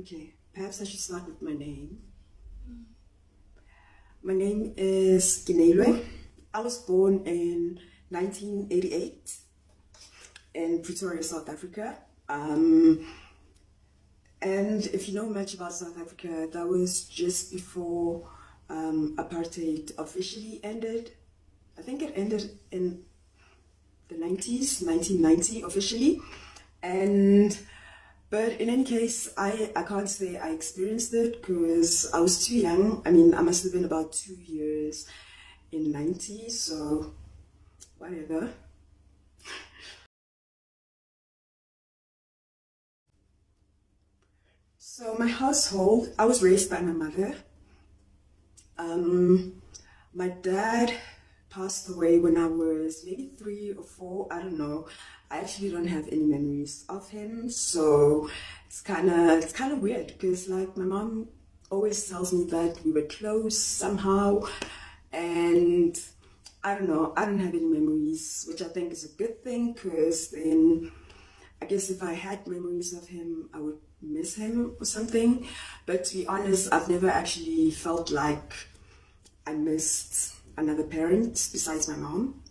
Okay, perhaps I should start with my name. My name is Kinelwe. I was born in 1988 in Pretoria, South Africa. And if you know much about South Africa, that was just before apartheid officially ended. I think it ended in the 90s, 1990 officially. And but in any case, I can't say I experienced it because I was too young. I mean, I must have been about 2 years in 90, so whatever. So my household, I was raised by my mother. Um, my dad passed away when I was maybe 3 or 4, I don't know. I actually don't have any memories of him, so it's kind of weird because like my mom always tells me that we were close somehow, and I don't know. I don't have any memories, which I think is a good thing because then I guess if I had memories of him, I would miss him or something. But to be honest, I've never actually felt like I missed another parent besides my mom.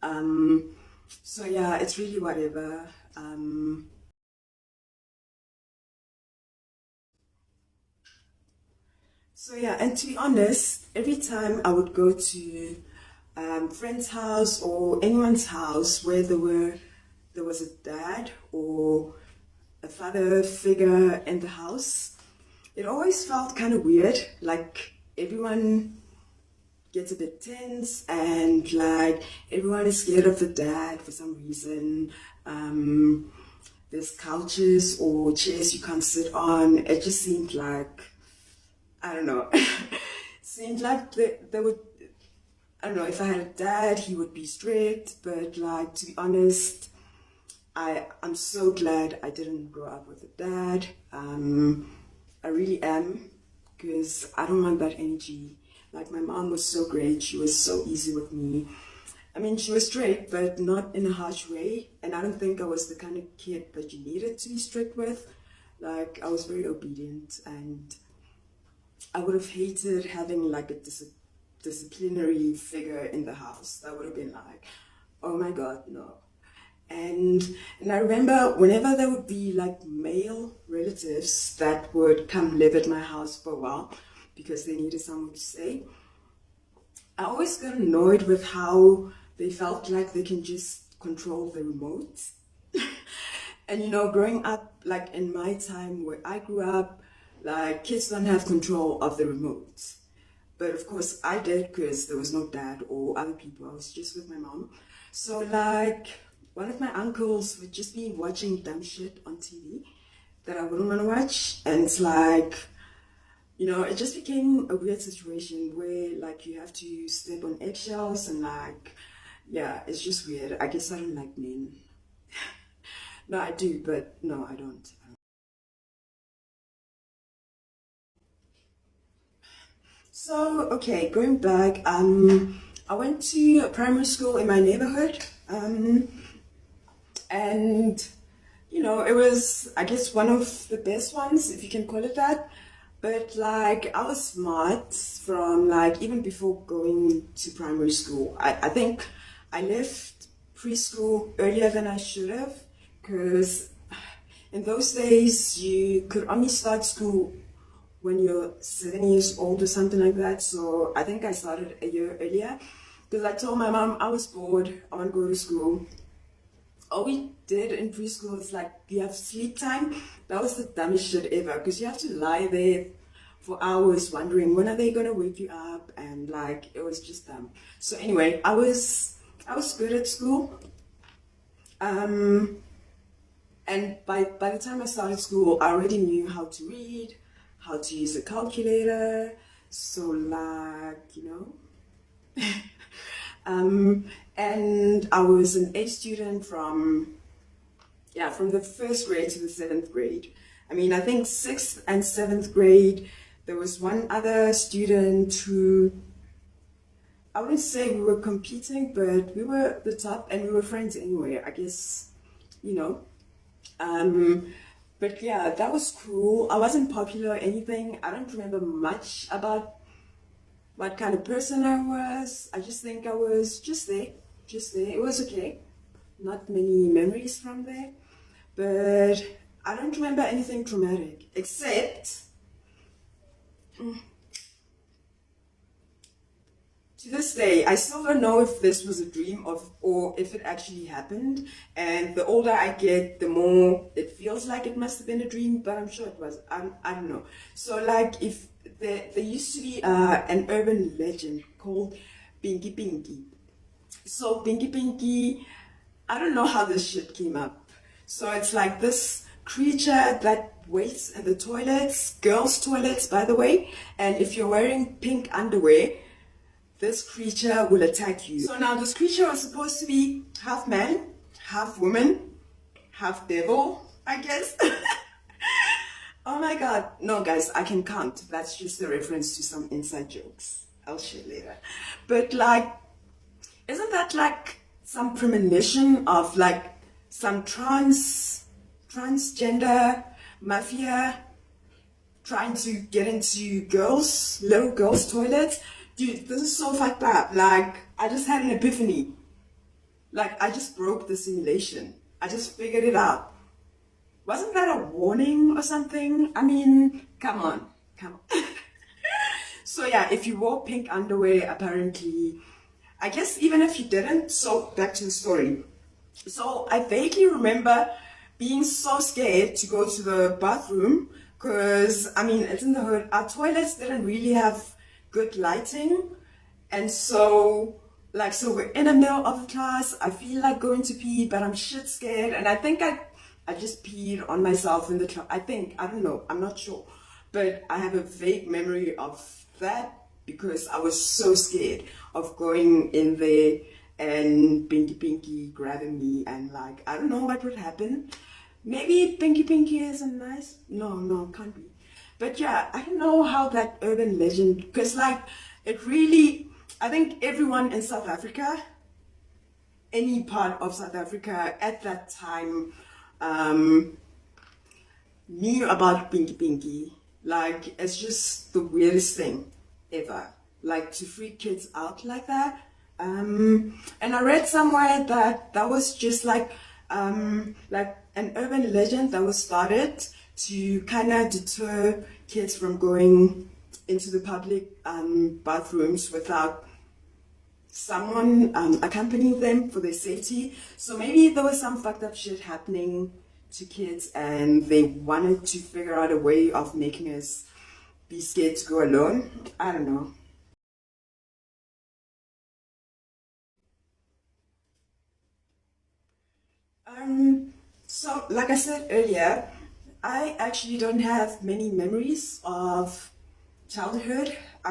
Um, so yeah, it's really whatever. So yeah, and to be honest, every time I would go to friend's house or anyone's house where there was a dad or a father figure in the house, it always felt kind of weird. Like everyone gets a bit tense and like everyone is scared of the dad for some reason. There's couches or chairs you can't sit on. It just seemed like, I don't know, seemed like they would, I don't know, if I had a dad, he would be strict, but like, to be honest, I'm so glad I didn't grow up with a dad. I really am, because I don't want that energy. Like my mom was so great. She was so easy with me. I mean, she was strict, but not in a harsh way. And I don't think I was the kind of kid that you needed to be strict with. Like I was very obedient, and I would have hated having like a disciplinary figure in the house. That would have been like, oh my God, no. And and I remember whenever there would be like male relatives that would come live at my house for a while because they needed someone to stay, I always got annoyed with how they felt like they can just control the remote. And growing up, like in my time where I grew up, like kids don't have control of the remote. But of course, I did because there was no dad or other people. I was just with my mom. So, like, one of my uncles would just be watching dumb shit on TV that I wouldn't want to watch. And it's like, it just became a weird situation where, like, you have to step on eggshells and, like, yeah, it's just weird. I guess I don't like men. No, I do, but no, I don't. So, okay, going back, I went to a primary school in my neighborhood, and it was, I guess, one of the best ones, if you can call it that. But like, I was smart from like even before going to primary school. I think I left preschool earlier than I should have, because in those days you could only start school when you're 7 years old or something like that. So I think I started a year earlier because I told my mom I was bored, I want to go to school. All we did in preschool is like you have sleep time. That was the dumbest shit ever because you have to lie there for hours wondering when are they gonna wake you up, and like it was just dumb. So anyway, I was good at school. Um, and by the time I started school, I already knew how to read, how to use a calculator. So like, um, and I was an A student from the first grade to the seventh grade. I mean, I think sixth and seventh grade, there was one other student who, I wouldn't say we were competing, but we were the top and we were friends anyway. I guess, you know. Um, But yeah, that was cool. I wasn't popular or anything. I don't remember much about what kind of person I was. I just think I was just there, just there. It was okay. Not many memories from there, but I don't remember anything traumatic except to this day, I still don't know if this was a dream of or if it actually happened. And the older I get, the more it feels like it must have been a dream, but I'm sure it was. I don't know. So like if there used to be an urban legend called Pinky Pinky. So Pinky Pinky, I don't know how this shit came up. So it's like this creature that waits in the toilets, girls' toilets, by the way. And if you're wearing pink underwear, this creature will attack you. So now this creature was supposed to be half man, half woman, half devil, I guess. Oh my god. No guys, I can count. That's just a reference to some inside jokes. I'll share later. But like, isn't that like some premonition of like some transgender mafia trying to get into little girls' toilets? Dude, this is so fucked up. Like, I just had an epiphany. Like, I just broke the simulation. I just figured it out. Wasn't that a warning or something? I mean, come on, come on. So yeah, if you wore pink underwear, apparently, I guess even if you didn't, so back to the story. So I vaguely remember being so scared to go to the bathroom because, I mean, it's in the hood. Our toilets didn't really have good lighting. And so, like, so we're in the middle of the class. I feel like going to pee, but I'm shit scared. And I think I just peed on myself in the class. I don't know. I'm not sure. But I have a vague memory of that because I was so scared of going in there and Pinky Pinky grabbing me and like, I don't know what would happen. Maybe Pinky Pinky isn't nice. No, can't be. But yeah, I don't know how that urban legend, because like, it really, I think everyone in South Africa, any part of South Africa at that time, knew about Pinky Pinky. Like, it's just the weirdest thing ever. Like, to freak kids out like that. And I read somewhere that that was just like an urban legend that was started to kind of deter kids from going into the public bathrooms without someone accompanying them for their safety. So maybe there was some fucked up shit happening to kids and they wanted to figure out a way of making us be scared to go alone. I don't know. So like I said earlier, I actually don't have many memories of childhood. I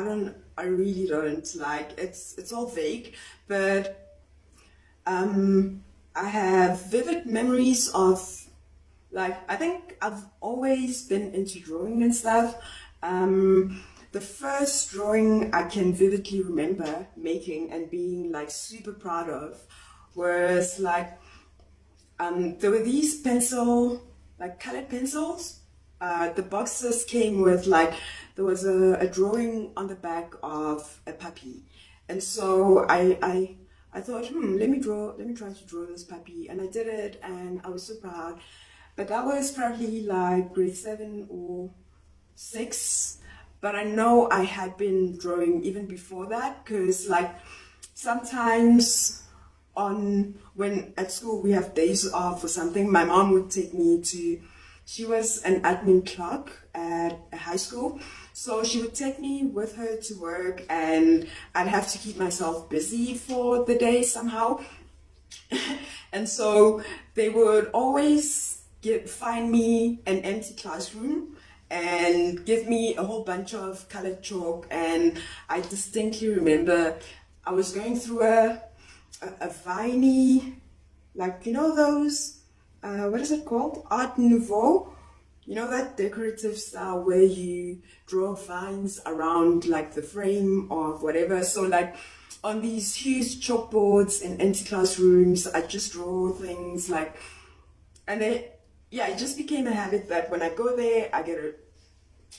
really don't. Like, it's all vague, but I have vivid memories of, like, I think I've always been into drawing and stuff. The first drawing I can vividly remember making and being like super proud of was like, there were these like colored pencils. The boxes came with like, there was a drawing on the back of a puppy. And so I thought, let me try to draw this puppy. And I did it and I was so proud. But that was probably like grade 7 or 6. But I know I had been drawing even before that because like sometimes when at school we have days off or something, my mom would take me to, she was an admin clerk at a high school, so she would take me with her to work and I'd have to keep myself busy for the day somehow. And so they would always find me an empty classroom and give me a whole bunch of colored chalk. And I distinctly remember I was going through a viney, like, you know those, what is it called? Art Nouveau. You know that decorative style where you draw vines around like the frame or whatever. So like on these huge chalkboards in empty classrooms, I just draw things like, and yeah, it just became a habit that when I go there, I get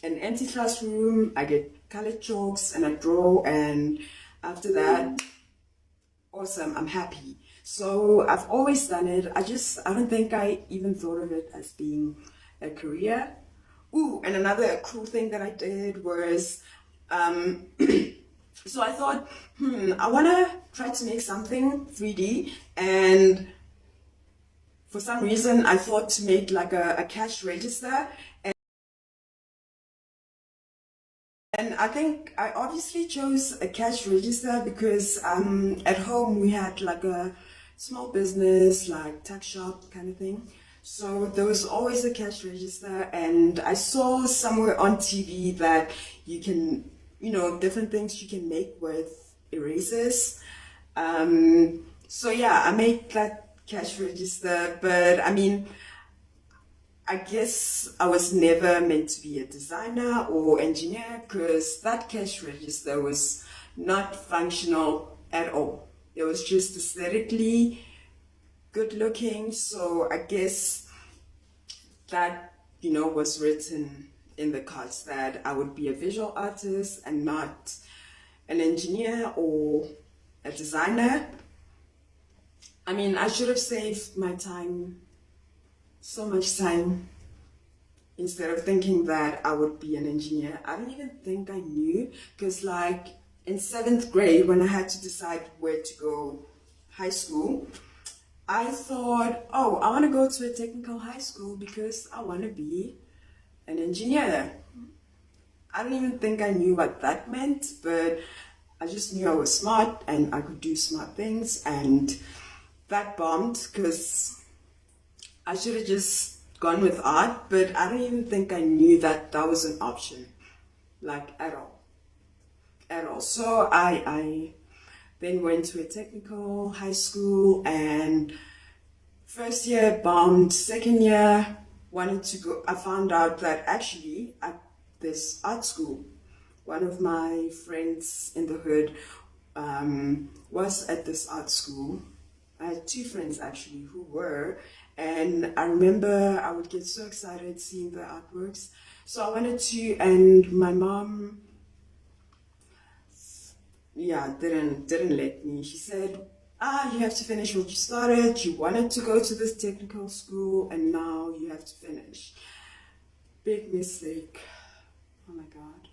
an empty classroom, I get colored chalks, and I draw. And after that, awesome, I'm happy. So I've always done it. I don't think I even thought of it as being a career. Ooh, and another cool thing that I did was, um, so I thought, I want to try to make something 3D. And for some reason, I thought to make like a cash register. And I think I obviously chose a cash register because at home we had like a small business, like tuck shop kind of thing. So there was always a cash register, and I saw somewhere on TV that you can, different things you can make with erasers. So yeah, I made that cash register, but I mean, I guess I was never meant to be a designer or engineer because that cash register was not functional at all. It was just aesthetically good looking. So I guess that, was written in the cards that I would be a visual artist and not an engineer or a designer. I mean, I should have saved my time, so much time, instead of thinking that I would be an engineer. I don't even think I knew because, like, in seventh grade, when I had to decide where to go high school, I thought, oh, I want to go to a technical high school because I want to be an engineer. I don't even think I knew what that meant, but I just knew I was smart and I could do smart things, and that bombed because I should have just gone with art, but I don't even think I knew that that was an option, like at all, at all. So I then went to a technical high school, and first year bombed, second year wanted to go. I found out that actually at this art school, one of my friends in the hood was at this art school. I had two friends actually who were, and I remember I would get so excited seeing the artworks. So I wanted to, and my mom, yeah, didn't let me. She said, you have to finish what you started. You wanted to go to this technical school, and now you have to finish. Big mistake. Oh my god.